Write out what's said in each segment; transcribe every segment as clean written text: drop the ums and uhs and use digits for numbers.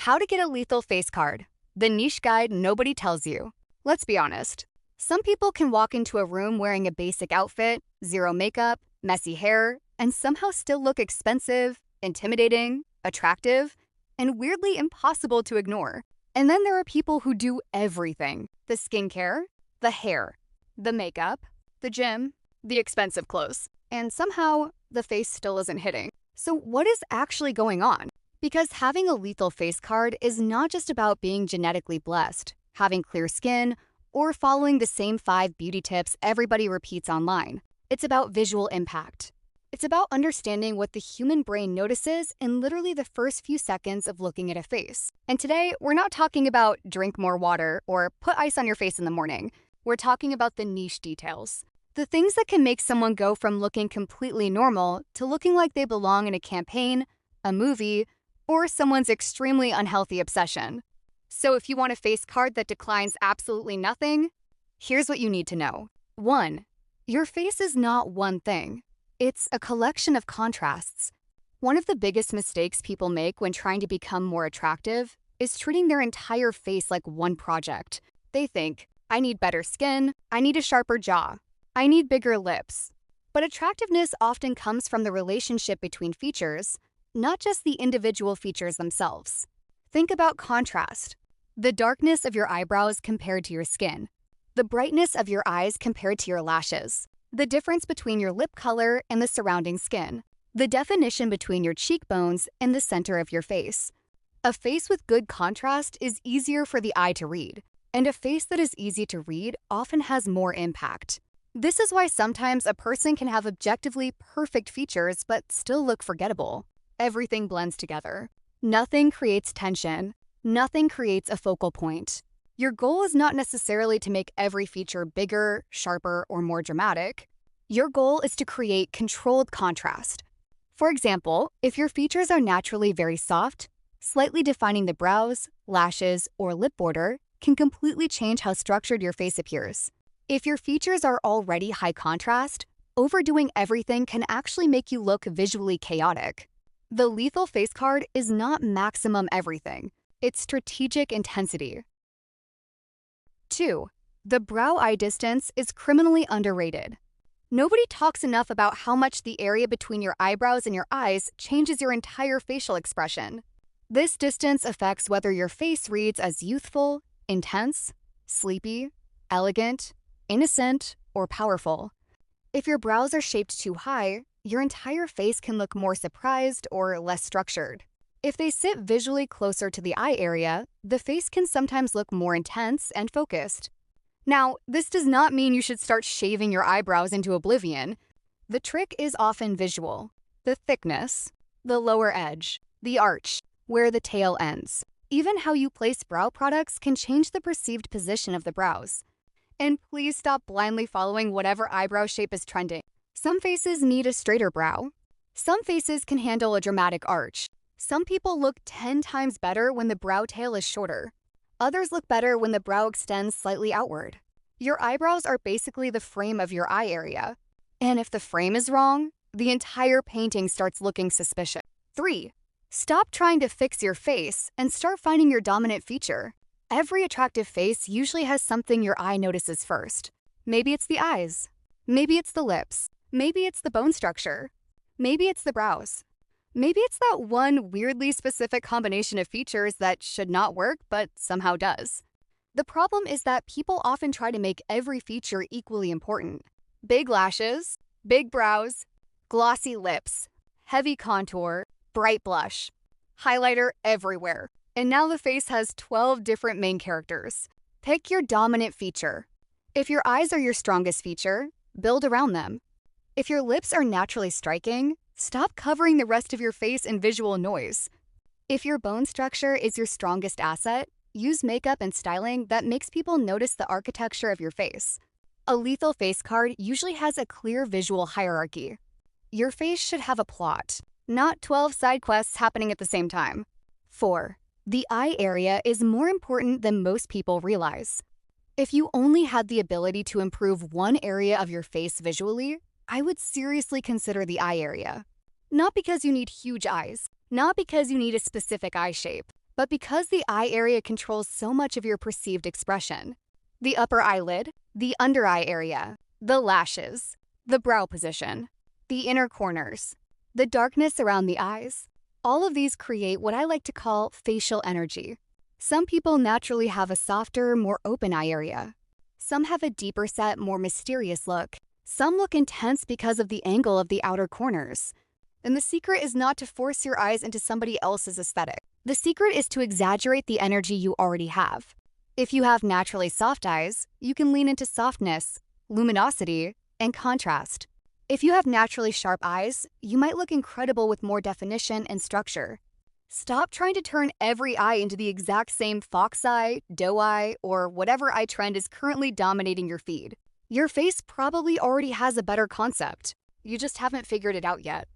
How to get a lethal face card. The niche guide nobody tells you. Let's be honest. Some people can walk into a room wearing a basic outfit, zero makeup, messy hair, and somehow still look expensive, intimidating, attractive, and weirdly impossible to ignore. And then there are people who do everything: the skincare, the hair, the makeup, the gym, the expensive clothes, and somehow the face still isn't hitting. So what is actually going on? Because having a lethal face card is not just about being genetically blessed, having clear skin, or following the same 5 beauty tips everybody repeats online. It's about visual impact. It's about understanding what the human brain notices in literally the first few seconds of looking at a face. And today, we're not talking about drink more water or put ice on your face in the morning. We're talking about the niche details. The things that can make someone go from looking completely normal to looking like they belong in a campaign, a movie, or someone's extremely unhealthy obsession. So if you want a face card that declines absolutely nothing, here's what you need to know. 1. Your face is not one thing. It's a collection of contrasts. One of the biggest mistakes people make when trying to become more attractive is treating their entire face like one project. They think, I need better skin, I need a sharper jaw, I need bigger lips. But attractiveness often comes from the relationship between features, not just the individual features themselves. Think about contrast. The darkness of your eyebrows compared to your skin. The brightness of your eyes compared to your lashes. The difference between your lip color and the surrounding skin. The definition between your cheekbones and the center of your face. A face with good contrast is easier for the eye to read, and a face that is easy to read often has more impact. This is why sometimes a person can have objectively perfect features but still look forgettable. Everything blends together. Nothing creates tension. Nothing creates a focal point. Your goal is not necessarily to make every feature bigger, sharper, or more dramatic. Your goal is to create controlled contrast. For example, if your features are naturally very soft, slightly defining the brows, lashes, or lip border can completely change how structured your face appears. If your features are already high contrast, overdoing everything can actually make you look visually chaotic. The lethal face card is not maximum everything. It's strategic intensity. 2. The brow-eye distance is criminally underrated. Nobody talks enough about how much the area between your eyebrows and your eyes changes your entire facial expression. This distance affects whether your face reads as youthful, intense, sleepy, elegant, innocent, or powerful. If your brows are shaped too high, your entire face can look more surprised or less structured. If they sit visually closer to the eye area, the face can sometimes look more intense and focused. Now, this does not mean you should start shaving your eyebrows into oblivion. The trick is often visual. The thickness, the lower edge, the arch, where the tail ends. Even how you place brow products can change the perceived position of the brows. And please stop blindly following whatever eyebrow shape is trending. Some faces need a straighter brow. Some faces can handle a dramatic arch. Some people look 10 times better when the brow tail is shorter. Others look better when the brow extends slightly outward. Your eyebrows are basically the frame of your eye area. And if the frame is wrong, the entire painting starts looking suspicious. 3. Stop trying to fix your face and start finding your dominant feature. Every attractive face usually has something your eye notices first. Maybe it's the eyes. Maybe it's the lips. Maybe it's the bone structure. Maybe it's the brows. Maybe it's that one weirdly specific combination of features that should not work but somehow does. The problem is that people often try to make every feature equally important. Big lashes, big brows, glossy lips, heavy contour, bright blush, highlighter everywhere. And now the face has 12 different main characters. Pick your dominant feature. If your eyes are your strongest feature, build around them. If your lips are naturally striking, stop covering the rest of your face in visual noise. If your bone structure is your strongest asset, use makeup and styling that makes people notice the architecture of your face. A lethal face card usually has a clear visual hierarchy. Your face should have a plot, not 12 side quests happening at the same time. 4. The eye area is more important than most people realize. If you only had the ability to improve one area of your face visually, I would seriously consider the eye area. Not because you need huge eyes, not because you need a specific eye shape, but because the eye area controls so much of your perceived expression. The upper eyelid, the under eye area, the lashes, the brow position, the inner corners, the darkness around the eyes. All of these create what I like to call facial energy. Some people naturally have a softer, more open eye area. Some have a deeper set, more mysterious look. Some look intense because of the angle of the outer corners. And the secret is not to force your eyes into somebody else's aesthetic. The secret is to exaggerate the energy you already have. If you have naturally soft eyes, you can lean into softness, luminosity, and contrast. If you have naturally sharp eyes, you might look incredible with more definition and structure. Stop trying to turn every eye into the exact same fox eye, doe eye, or whatever eye trend is currently dominating your feed. Your face probably already has a better concept. You just haven't figured it out yet.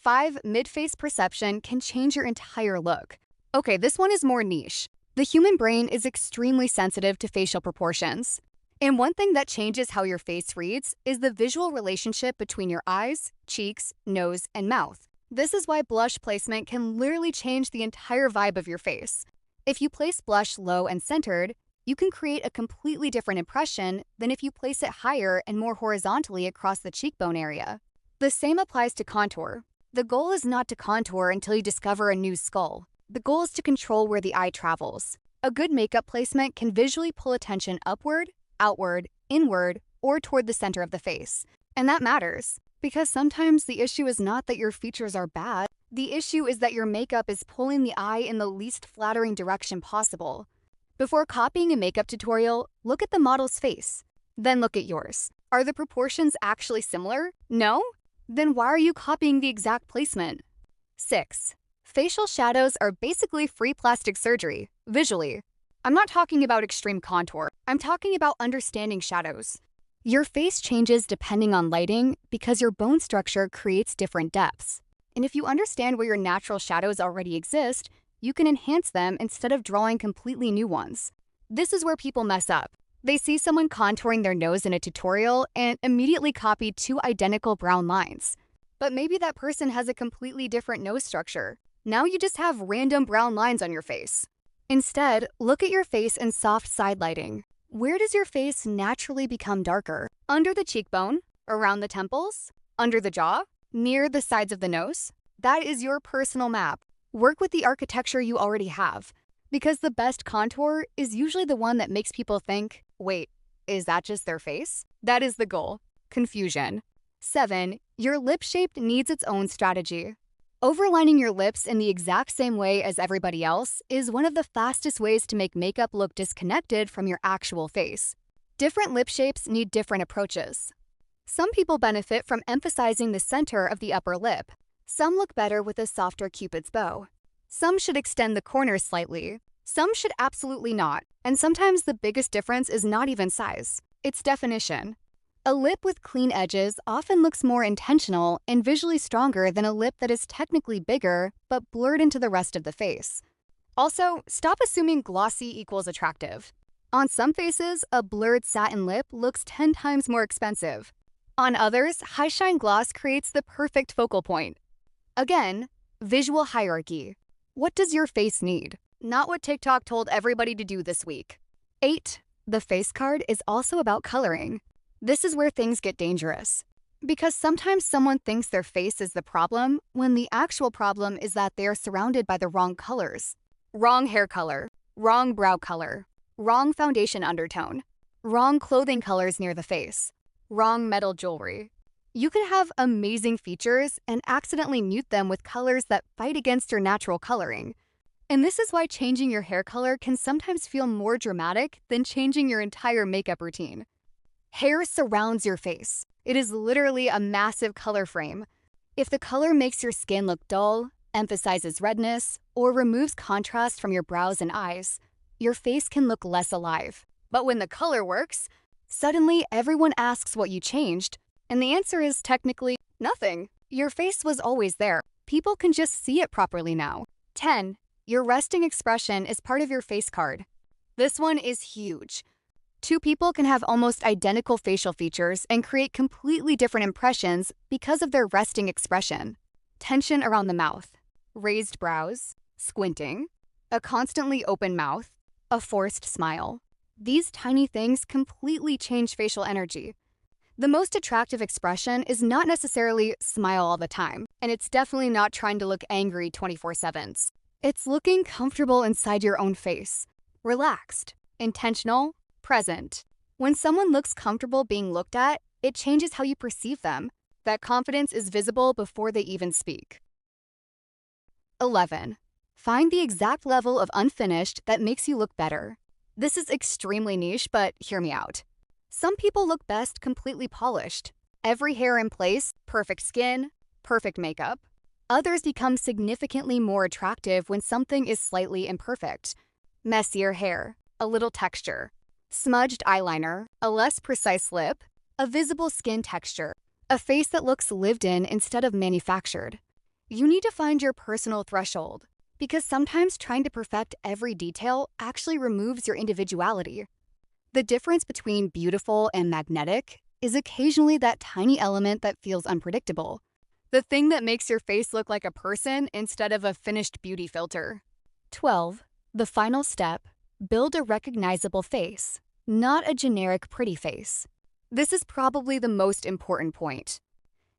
5. Mid-face perception can change your entire look. Okay, this one is more niche. The human brain is extremely sensitive to facial proportions. And one thing that changes how your face reads is the visual relationship between your eyes, cheeks, nose, and mouth. This is why blush placement can literally change the entire vibe of your face. If you place blush low and centered, you can create a completely different impression than if you place it higher and more horizontally across the cheekbone area. The same applies to contour. The goal is not to contour until you discover a new skull. The goal is to control where the eye travels. A good makeup placement can visually pull attention upward, outward, inward, or toward the center of the face. And that matters, because sometimes the issue is not that your features are bad. The issue is that your makeup is pulling the eye in the least flattering direction possible. Before copying a makeup tutorial, look at the model's face. Then look at yours. Are the proportions actually similar? No? Then why are you copying the exact placement? 6. Facial shadows are basically free plastic surgery, visually. I'm not talking about extreme contour. I'm talking about understanding shadows. Your face changes depending on lighting because your bone structure creates different depths. And if you understand where your natural shadows already exist, you can enhance them instead of drawing completely new ones. This is where people mess up. They see someone contouring their nose in a tutorial and immediately copy 2 identical brown lines. But maybe that person has a completely different nose structure. Now you just have random brown lines on your face. Instead, look at your face in soft side lighting. Where does your face naturally become darker? Under the cheekbone? Around the temples? Under the jaw? Near the sides of the nose? That is your personal map. Work with the architecture you already have, because the best contour is usually the one that makes people think, wait, is that just their face? That is the goal. Confusion. 7. Your lip shape needs its own strategy. Overlining your lips in the exact same way as everybody else is one of the fastest ways to make makeup look disconnected from your actual face. Different lip shapes need different approaches. Some people benefit from emphasizing the center of the upper lip. Some look better with a softer Cupid's bow. Some should extend the corners slightly. Some should absolutely not. And sometimes the biggest difference is not even size. It's definition. A lip with clean edges often looks more intentional and visually stronger than a lip that is technically bigger but blurred into the rest of the face. Also, stop assuming glossy equals attractive. On some faces, a blurred satin lip looks 10 times more expensive. On others, high shine gloss creates the perfect focal point. Again, visual hierarchy. What does your face need? Not what TikTok told everybody to do this week. 8. The face card is also about coloring. This is where things get dangerous. Because sometimes someone thinks their face is the problem when the actual problem is that they are surrounded by the wrong colors. Wrong hair color, wrong brow color, wrong foundation undertone, wrong clothing colors near the face, wrong metal jewelry. You can have amazing features and accidentally mute them with colors that fight against your natural coloring. And this is why changing your hair color can sometimes feel more dramatic than changing your entire makeup routine. Hair surrounds your face. It is literally a massive color frame. If the color makes your skin look dull, emphasizes redness, or removes contrast from your brows and eyes, your face can look less alive. But when the color works, suddenly everyone asks what you changed, and the answer is technically nothing. Your face was always there. People can just see it properly now. 10. Your resting expression is part of your face card. This one is huge. 2 people can have almost identical facial features and create completely different impressions because of their resting expression. Tension around the mouth, raised brows, squinting, a constantly open mouth, a forced smile. These tiny things completely change facial energy. The most attractive expression is not necessarily smile all the time, and it's definitely not trying to look angry 24/7. It's looking comfortable inside your own face, relaxed, intentional, present. When someone looks comfortable being looked at, it changes how you perceive them. That confidence is visible before they even speak. 11. Find the exact level of unfinished that makes you look better. This is extremely niche, but hear me out. Some people look best completely polished. Every hair in place, perfect skin, perfect makeup. Others become significantly more attractive when something is slightly imperfect. Messier hair, a little texture, smudged eyeliner, a less precise lip, a visible skin texture, a face that looks lived in instead of manufactured. You need to find your personal threshold, because sometimes trying to perfect every detail actually removes your individuality. The difference between beautiful and magnetic is occasionally that tiny element that feels unpredictable. The thing that makes your face look like a person instead of a finished beauty filter. 12. The final step, build a recognizable face, not a generic pretty face. This is probably the most important point.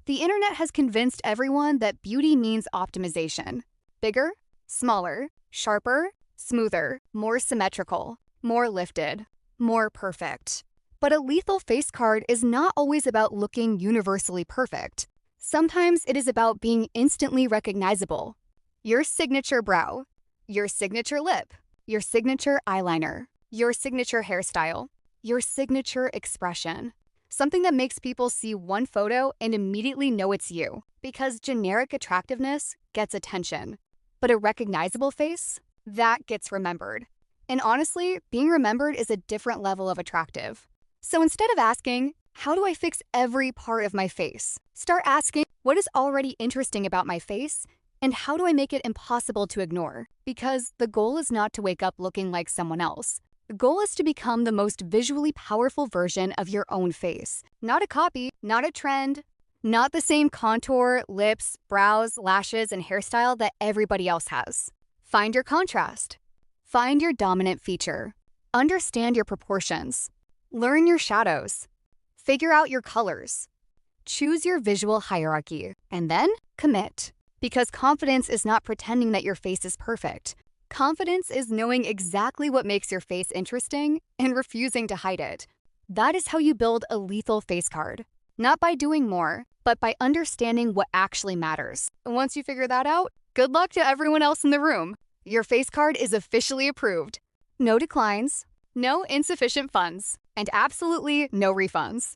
The internet has convinced everyone that beauty means optimization. Bigger, smaller, sharper, smoother, more symmetrical, more lifted, more perfect. But a lethal face card is not always about looking universally perfect. Sometimes it is about being instantly recognizable. Your signature brow, your signature lip, your signature eyeliner, your signature hairstyle, your signature expression. Something that makes people see one photo and immediately know it's you, because generic attractiveness gets attention. But a recognizable face, that gets remembered. And honestly, being remembered is a different level of attractive. So instead of asking, how do I fix every part of my face? Start asking, what is already interesting about my face? And how do I make it impossible to ignore? Because the goal is not to wake up looking like someone else. The goal is to become the most visually powerful version of your own face. Not a copy, not a trend, not the same contour, lips, brows, lashes, and hairstyle that everybody else has. Find your contrast. Find your dominant feature. Understand your proportions. Learn your shadows. Figure out your colors. Choose your visual hierarchy, and then commit. Because confidence is not pretending that your face is perfect. Confidence is knowing exactly what makes your face interesting and refusing to hide it. That is how you build a lethal face card. Not by doing more, but by understanding what actually matters. And once you figure that out, good luck to everyone else in the room. Your face card is officially approved. No declines, no insufficient funds, and absolutely no refunds.